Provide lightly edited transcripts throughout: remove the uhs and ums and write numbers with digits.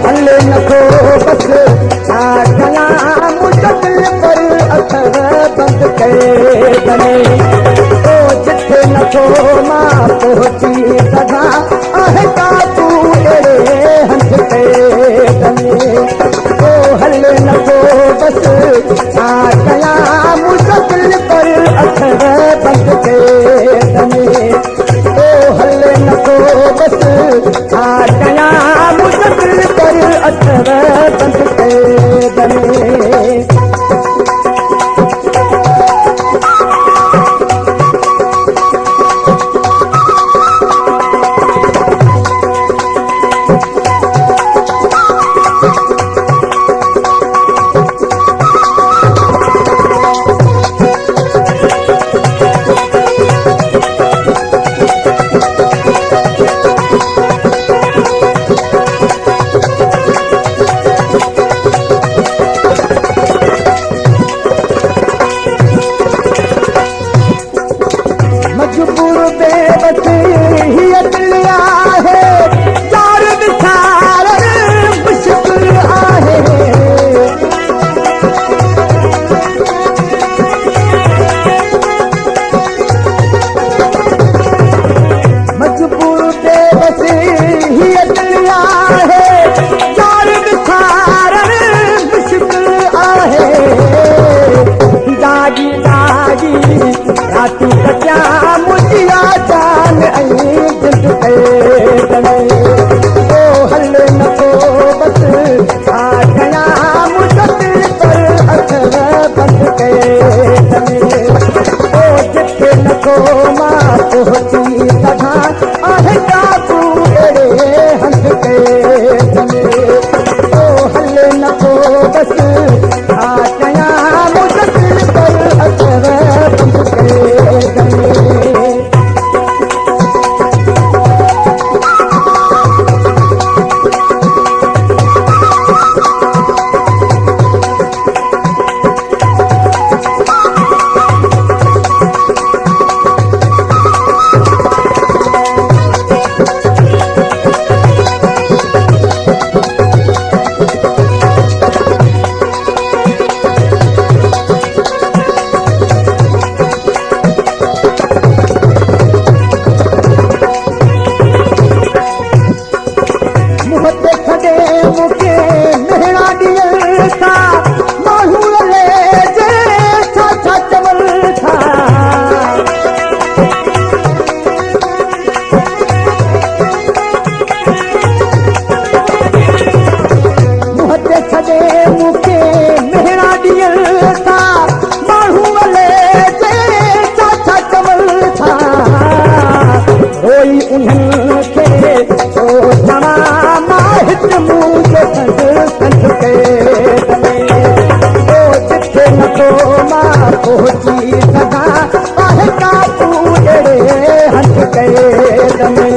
हले नथो बस छा कयां मुश्किल पर अखर बंद कए बने ओ जिथे नथो मां पहुची सघां आहे का तूं अहिड़े हंध कए बने ओ हले नथो बस छा कयां मुश्किल पर अखर बंद कए बने ओ हले नथो बस छा कयां मुश्किल पर अखर बंद कए बने मजबूर बेबसी हीअ दिल आहे चार विसार मुश्किल आहे मजबूर बेबसी हीअ दिल आहे चार विसार मुश्किल आहे दागी दागी रातूं कटिया मुंहिंजिया जान ऐं दिलि कए बने ओ हले नथो बस छा कयां मुश्किल पर अखर बंद कए बने ओ जिथे नथो मां पहुची सघां आहे का तूं अहिड़े हंध कए बने ओ हले नथो बस छा कयां मुश्किल पर अखर बंद कए बने मूंखे मेहणा ॾियनि था माण्हू हले जे छा छा चवनि था मुंहिंजे छॾे मूंखे मेहणा ॾियनि था माण्हू हले जे छा छा चवनि था रोई उन्हनि खे छो चवां मां हिकु मुंहिंजो संग कए बने ओ जिथे नथो मां पहुची सघां आहे का तूं अहिड़े हंध कए बने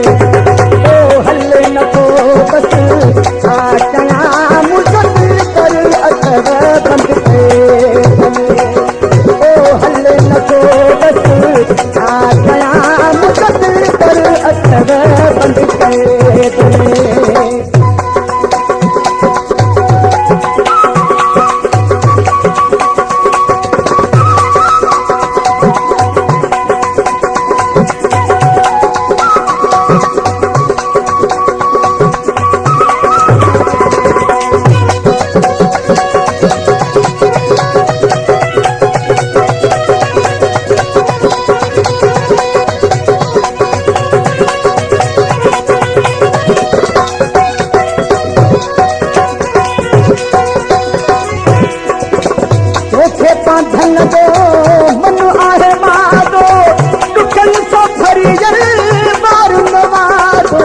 ओ हले नथो बस छा कयां मुश्किल पर अखर बंद कए बने ओ हले नथो बस छा कयां मुश्किल पर अखर बंद कए बने धन दो मन आहे मादो दुखन सो भरी बार नवादो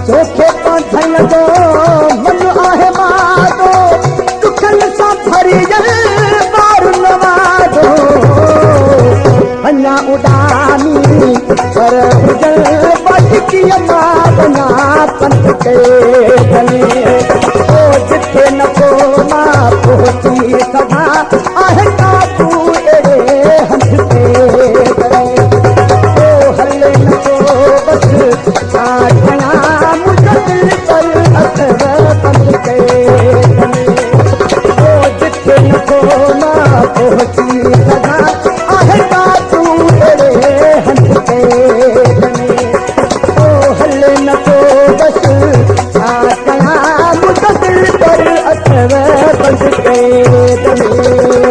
चोखे धन दो मन आहे मादो दुखन सो भरी बार नवादो अञा उडानी पर बना पंथ कए बने ओ जिथे नथो मां पहुची सघां आहे का तूं अहिड़े हंध ते पेट में